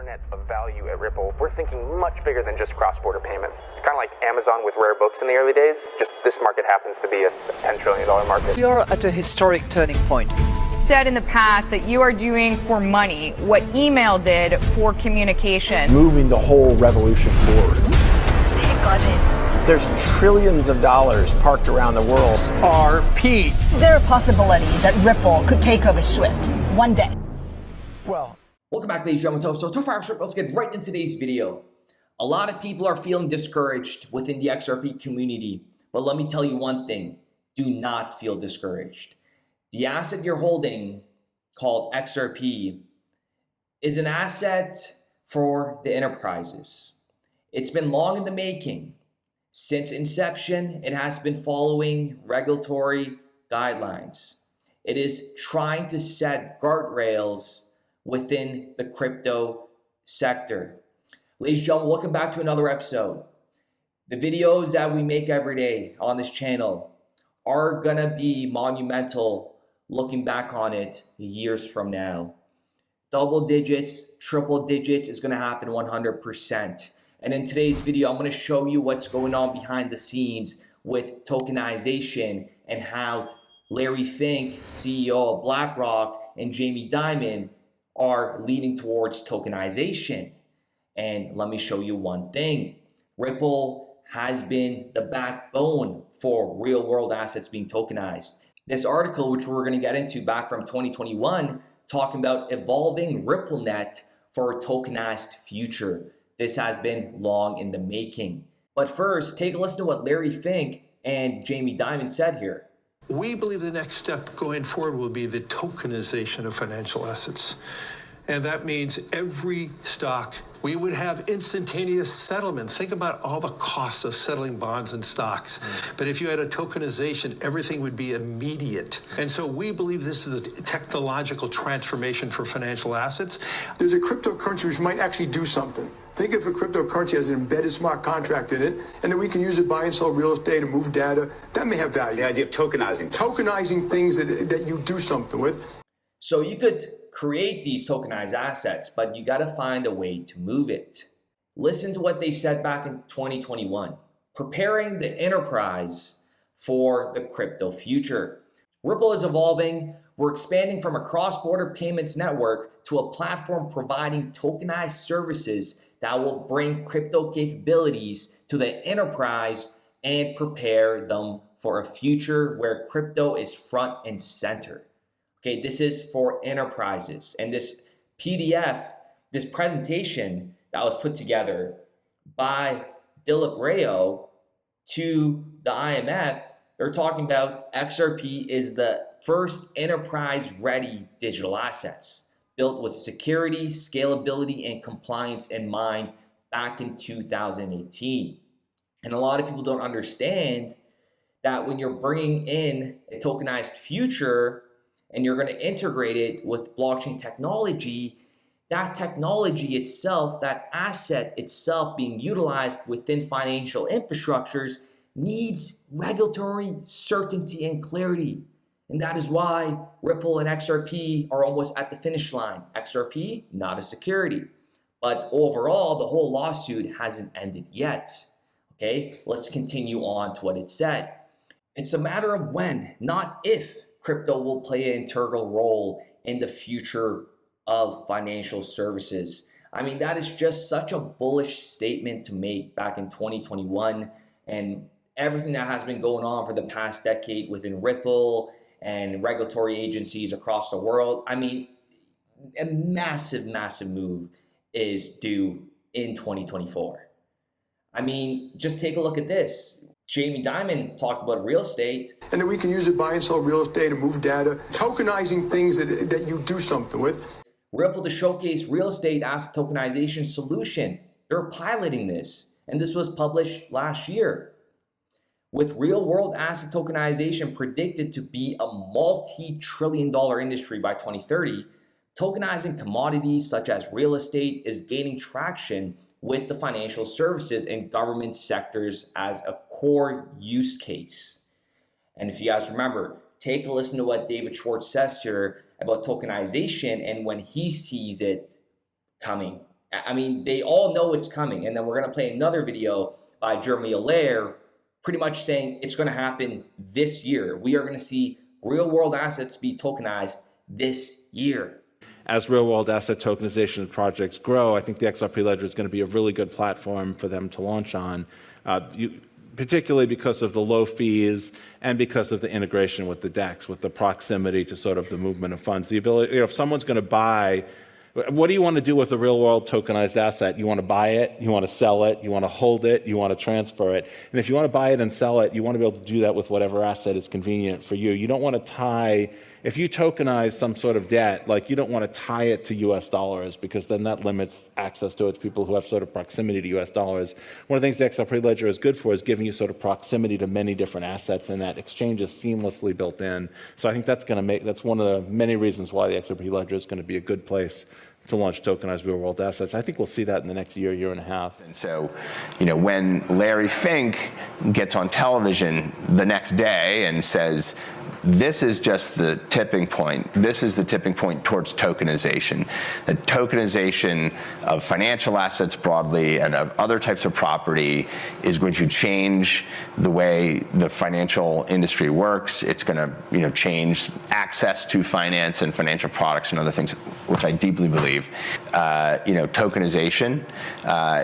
internet of value at Ripple, we're thinking much bigger than just cross-border payments. It's kind of like Amazon with rare books in the early days, just this market happens to be a $10 trillion market. We are at a historic turning point. Said in the past that you are doing for money what email did for communication. Moving the whole revolution forward. Take on it. There's trillions of dollars parked around the world. XRP. Is there a possibility that Ripple could take over Swift one day? Well, welcome back, ladies and gentlemen. So far, let's get right into today's video. A lot of people are feeling discouraged within the XRP community, but let me tell you one thing: do not feel discouraged. The asset you're holding, called XRP, is an asset for the enterprises. It's been long in the making. Since inception, it has been following regulatory guidelines. It is trying to set guardrails within the crypto sector. Ladies and gentlemen, welcome back to another episode. The videos that we make every day on this channel are gonna be monumental looking back on it years from now. Double digits, triple digits is gonna happen 100%. And in today's video, I'm gonna show you what's going on behind the scenes with tokenization and how Larry Fink, CEO of BlackRock, and Jamie Dimon are leading towards tokenization. And let me show you one thing. Ripple has been the backbone for real world assets being tokenized. This article, which we're going to get into back from 2021, talking about evolving RippleNet for a tokenized future. This has been long in the making. But first, take a listen to what Larry Fink and Jamie Dimon said here. We believe the next step going forward will be the tokenization of financial assets. And that means every stock, we would have instantaneous settlement. Think about all the costs of settling bonds and stocks. But if you had a tokenization, everything would be immediate. And so we believe this is a technological transformation for financial assets. There's a cryptocurrency which might actually do something. Think if a cryptocurrency has an embedded smart contract in it, and then we can use it to buy and sell real estate and move data. That may have value. The idea of tokenizing. Tokenizing things that you do something with. So you could create these tokenized assets, but you got to find a way to move it. Listen to what they said back in 2021, preparing the enterprise for the crypto future. Ripple is evolving. We're expanding from a cross-border payments network to a platform providing tokenized services that will bring crypto capabilities to the enterprise and prepare them for a future where crypto is front and center. Okay, this is for enterprises. And this PDF, this presentation that was put together by Dilip Rayo to the IMF, they're talking about XRP is the first enterprise-ready digital assets built with security, scalability, and compliance in mind back in 2018. And a lot of people don't understand that when you're bringing in a tokenized future and you're going to integrate it with blockchain technology, that technology itself, that asset itself being utilized within financial infrastructures needs regulatory certainty and clarity. And that is why Ripple and XRP are almost at the finish line. XRP, not a security. But overall, the whole lawsuit hasn't ended yet. Okay, let's continue on to what it said. It's a matter of when, not if, crypto will play an integral role in the future of financial services. I mean, that is just such a bullish statement to make back in 2021, and everything that has been going on for the past decade within Ripple and regulatory agencies across the world. I mean, a massive, massive move is due in 2024. I mean, just take a look at this. Jamie Dimon talked about real estate. And then we can use it to buy and sell real estate and move data. Tokenizing things that you do something with. Ripple to showcase real estate asset tokenization solution. They're piloting this, and this was published last year. With real-world asset tokenization predicted to be a multi-trillion-dollar industry by 2030, tokenizing commodities such as real estate is gaining traction with the financial services and government sectors as a core use case. And if you guys remember, take a listen to what David Schwartz says here about tokenization and when he sees it coming. I mean, they all know it's coming. And then we're going to play another video by Jeremy Allaire pretty much saying it's going to happen this year. We are going to see real world assets be tokenized this year. As real world asset tokenization projects grow, I think the XRP ledger is going to be a really good platform for them to launch on, particularly because of the low fees and because of the integration with the DEX, with the proximity to sort of the movement of funds. The ability, if someone's going to buy, what do you want to do with a real world tokenized asset? You want to buy it, you want to sell it, you want to hold it, you want to transfer it. And if you want to buy it and sell it, you want to be able to do that with whatever asset is convenient for you. You don't want to tie, if you tokenize some sort of debt, like you don't want to tie it to US dollars because then that limits access to it to people who have sort of proximity to US dollars. One of the things the XRP ledger is good for is giving you sort of proximity to many different assets, and that exchange is seamlessly built in. So I think that's going to make, that's one of the many reasons why the XRP ledger is going to be a good place to launch tokenized real world assets. I think we'll see that in the next year, year and a half. And so, you know, when Larry Fink gets on television the next day and says, this is just the tipping point. This is the tipping point towards tokenization. The tokenization of financial assets broadly and of other types of property is going to change the way the financial industry works. It's going to, you know, change access to finance and financial products and other things, which I deeply believe. You know, tokenization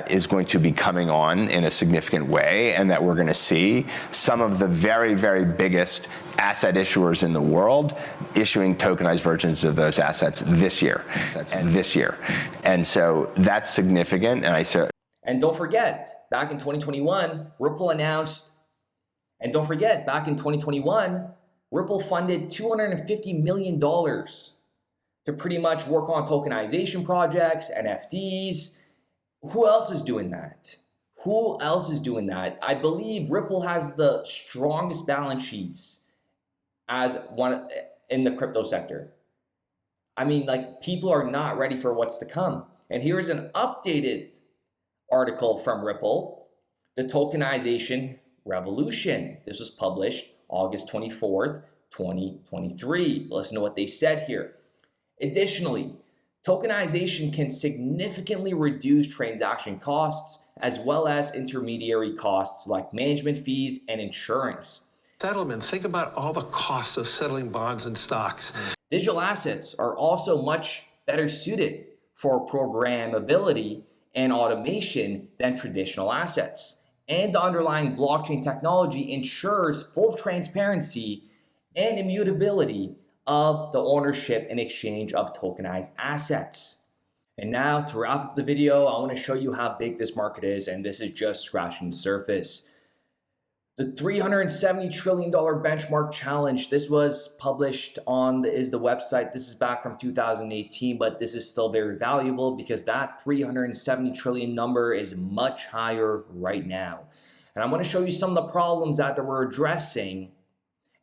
is going to be coming on in a significant way, and that we're going to see some of the very, very biggest asset issuers in the world issuing tokenized versions of those assets this year. And so that's significant. And don't forget, back in 2021, Ripple announced, and don't forget, back in 2021, Ripple funded $250 million to pretty much work on tokenization projects, NFTs. Who else is doing that? Who else is doing that? I believe Ripple has the strongest balance sheets as one in the crypto sector. I mean, like, people are not ready for what's to come. And here's an updated article from Ripple, The Tokenization Revolution. This was published August 24th, 2023. Listen to what they said here. Additionally, tokenization can significantly reduce transaction costs as well as intermediary costs like management fees and insurance. Settlement, think about all the costs of settling bonds and stocks. Digital assets are also much better suited for programmability and automation than traditional assets. And the underlying blockchain technology ensures full transparency and immutability of the ownership and exchange of tokenized assets. And now, to wrap up the video, I want to show you how big this market is, and this is just scratching the surface. The $370 trillion benchmark challenge, this was published on the website. This is back from 2018, but this is still very valuable because that 370 trillion number is much higher right now. And I'm going to show you some of the problems that we're addressing,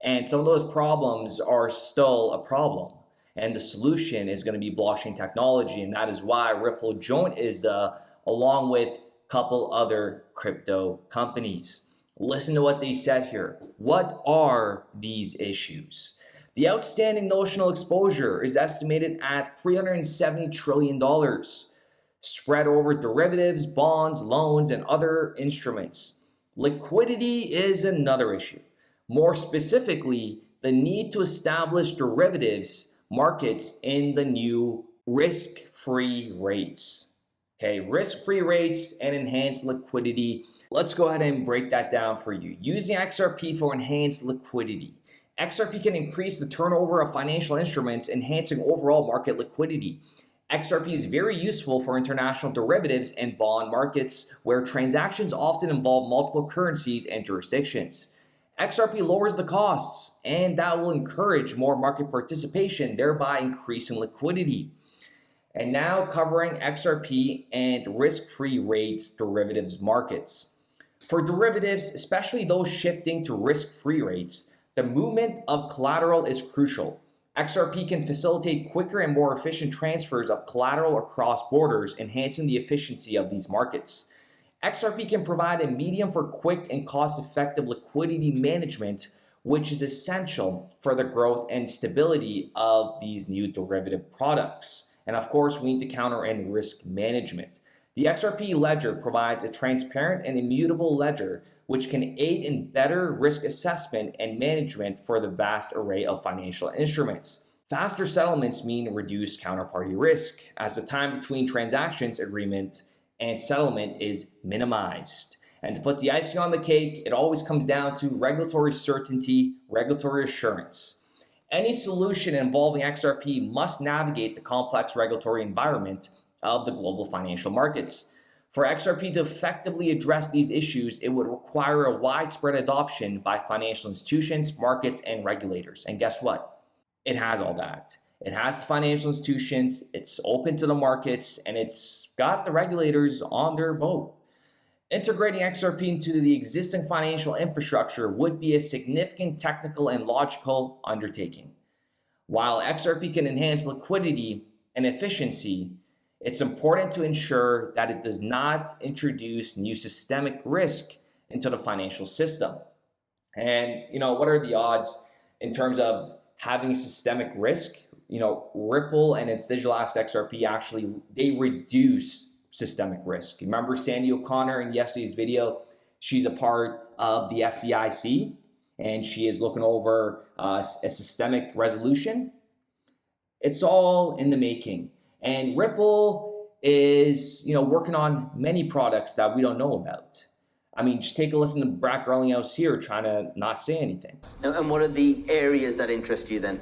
and some of those problems are still a problem. And the solution is going to be blockchain technology, and that is why Ripple joined ISDA along with a couple other crypto companies. Listen to what they said here. What are these issues? The outstanding notional exposure is estimated at $370 trillion, spread over derivatives, bonds, loans, and other instruments. Liquidity is another issue. More specifically, the need to establish derivatives markets in the new risk-free rates. Okay, risk-free rates and enhanced liquidity. Let's go ahead and break that down for you. Using XRP for enhanced liquidity. XRP can increase the turnover of financial instruments, enhancing overall market liquidity. XRP is very useful for international derivatives and bond markets, where transactions often involve multiple currencies and jurisdictions. XRP lowers the costs, and that will encourage more market participation, thereby increasing liquidity. And now covering XRP and risk-free rates derivatives markets. For derivatives, especially those shifting to risk-free rates, the movement of collateral is crucial. XRP can facilitate quicker and more efficient transfers of collateral across borders, enhancing the efficiency of these markets. XRP can provide a medium for quick and cost-effective liquidity management, which is essential for the growth and stability of these new derivative products. And of course, we need to counter in risk management. The XRP ledger provides a transparent and immutable ledger which can aid in better risk assessment and management for the vast array of financial instruments. Faster settlements mean reduced counterparty risk, as the time between transactions agreement and settlement is minimized. And to put the icing on the cake, it always comes down to regulatory certainty, regulatory assurance. Any solution involving XRP must navigate the complex regulatory environment of the global financial markets. For XRP to effectively address these issues, it would require a widespread adoption by financial institutions, markets, and regulators. And guess what? It has all that. It has financial institutions, it's open to the markets, and it's got the regulators on their boat. Integrating XRP into the existing financial infrastructure would be a significant technical and logical undertaking. While XRP can enhance liquidity and efficiency, it's important to ensure that it does not introduce new systemic risk into the financial system. And, what are the odds in terms of having systemic risk? Ripple and its digital asset XRP actually, they reduce systemic risk. Remember Sandy O'Connor in yesterday's video? She's a part of the FDIC and she is looking over a systemic resolution. It's all in the making. And Ripple is, working on many products that we don't know about. I mean, just take a listen to Brad Garlinghouse here trying to not say anything. And what are the areas that interest you then?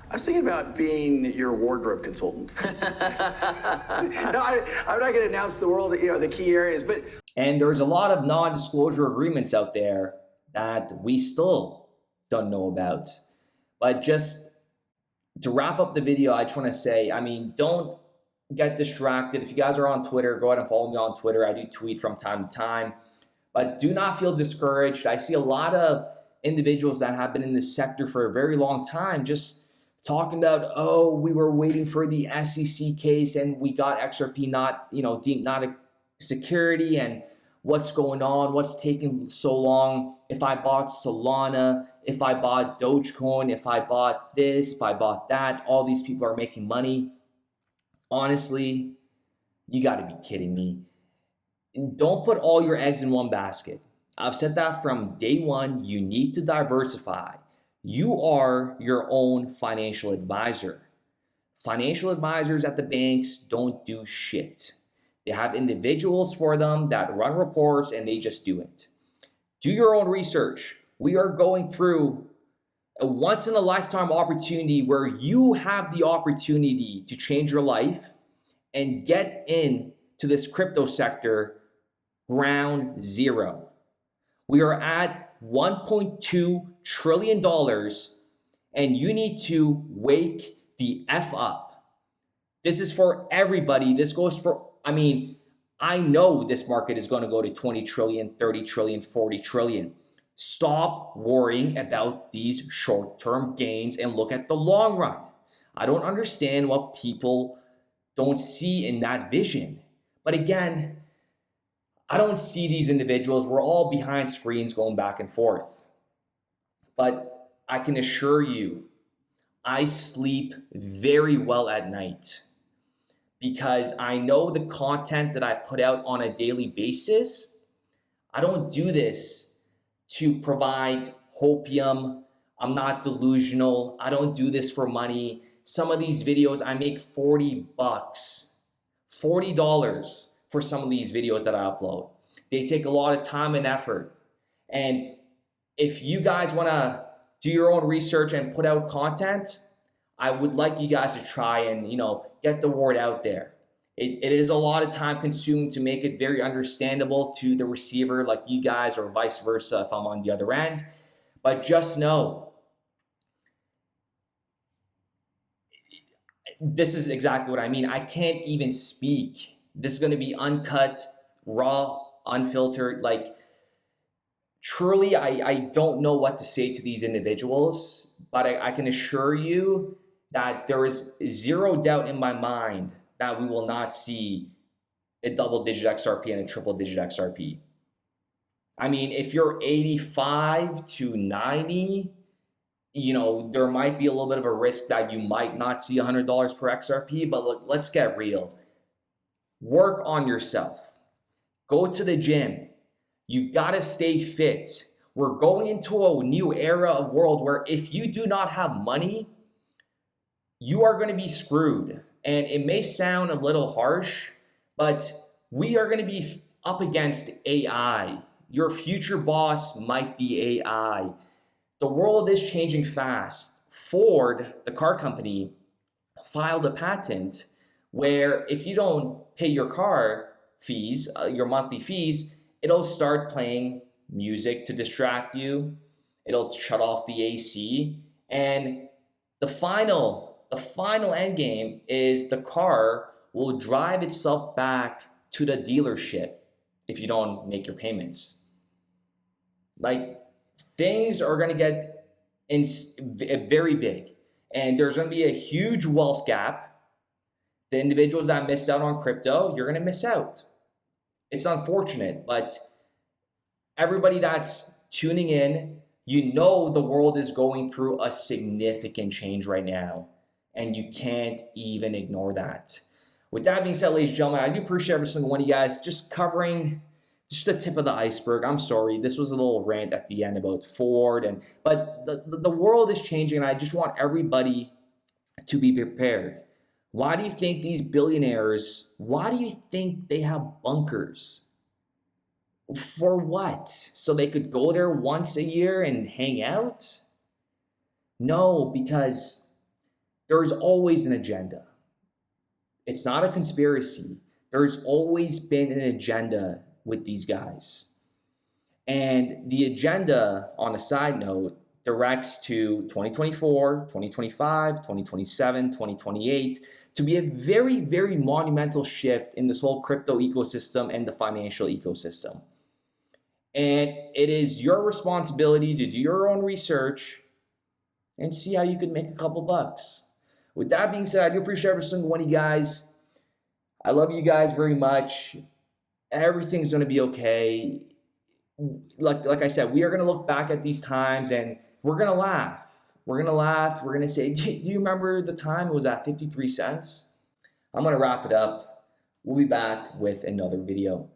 I was thinking about being your wardrobe consultant. No, I'm not going to announce the world, the key areas, but. And there's a lot of non-disclosure agreements out there that we still don't know about. But just to wrap up the video, I just want to say, don't get distracted. If you guys are on Twitter, go ahead and follow me on Twitter. I do tweet from time to time. But do not feel discouraged. I see a lot of individuals that have been in this sector for a very long time just talking about, oh, we were waiting for the SEC case and we got XRP deemed not a security, and what's going on, what's taking so long. If I bought Solana, if I bought Dogecoin, if I bought this, if I bought that, all these people are making money. Honestly, you got to be kidding me. Don't put all your eggs in one basket. I've said that from day one. You need to diversify. You are your own financial advisor. Financial advisors at the banks don't do shit. They have individuals for them that run reports and they just do it. Do your own research. We are going through a once in a lifetime opportunity where you have the opportunity to change your life and get into this crypto sector ground zero. We are at $1.2 trillion and you need to wake the F up. This is for everybody. This goes for, I know this market is going to go to 20 trillion, 30 trillion, 40 trillion. Stop worrying about these short-term gains and look at the long run. I don't understand what people don't see in that vision. But again, I don't see these individuals. We're all behind screens going back and forth. But I can assure you, I sleep very well at night because I know the content that I put out on a daily basis. I don't do this to provide hopium. I'm not delusional. I don't do this for money. Some of these videos, I make $40, $40 for some of these videos that I upload. They take a lot of time and effort. And if you guys want to do your own research and put out content, I would like you guys to try and, get the word out there. It is a lot of time consuming to make it very understandable to the receiver like you guys, or vice versa if I'm on the other end. But just know, this is exactly what I mean. I can't even speak. This is going to be uncut, raw, unfiltered. Truly, I don't know what to say to these individuals, but I can assure you that there is zero doubt in my mind that we will not see a double-digit XRP and a triple-digit XRP. If you're 85 to 90, you know, there might be a little bit of a risk that you might not see $100 per XRP, but look, let's get real. Work on yourself. Go to the gym. You gotta stay fit. We're going into a new era of world where if you do not have money, you are gonna be screwed. And it may sound a little harsh, but we are gonna be up against AI. Your future boss might be AI. The world is changing fast. Ford, the car company, filed a patent where if you don't pay your car fees, your monthly fees, it'll start playing music to distract you. It'll shut off the AC. And the final end game is the car will drive itself back to the dealership if you don't make your payments. Like, things are going to get very big, and there's going to be a huge wealth gap. The individuals that missed out on crypto, you're going to miss out. It's unfortunate, but everybody that's tuning in, you know the world is going through a significant change right now, and you can't even ignore that. With that being said, ladies and gentlemen, I do appreciate every single one of you guys just covering just the tip of the iceberg. I'm sorry, this was a little rant at the end about Ford, but the world is changing, and I just want everybody to be prepared. Why do you think these billionaires, why do you think they have bunkers? For what? So they could go there once a year and hang out? No, because there's always an agenda. It's not a conspiracy. There's always been an agenda with these guys. And the agenda, on a side note, directs to 2024, 2025, 2027, 2028, to be a very, very monumental shift in this whole crypto ecosystem and the financial ecosystem. And it is your responsibility to do your own research and see how you can make a couple bucks. With that being said, I do appreciate every single one of you guys. I love you guys very much. Everything's going to be okay. Like I said, we are going to look back at these times and we're going to laugh. We're going to laugh. We're going to say, do you remember the time it was at 53 cents? I'm going to wrap it up. We'll be back with another video.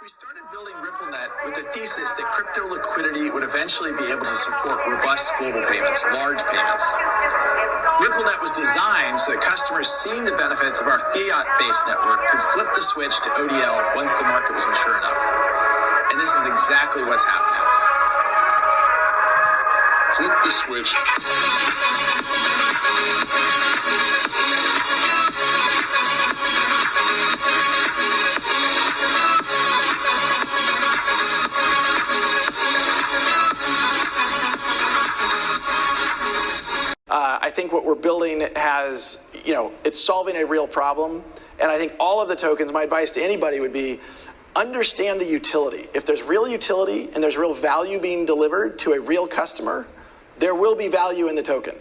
We started building RippleNet with the thesis that crypto liquidity would eventually be able to support robust global payments, large payments. RippleNet was designed so that customers seeing the benefits of our fiat-based network could flip the switch to ODL once the market was mature enough. And this is exactly what's happening. Flip the switch. I think what we're building has, it's solving a real problem. And I think all of the tokens, my advice to anybody would be, understand the utility. If there's real utility and there's real value being delivered to a real customer, there will be value in the token.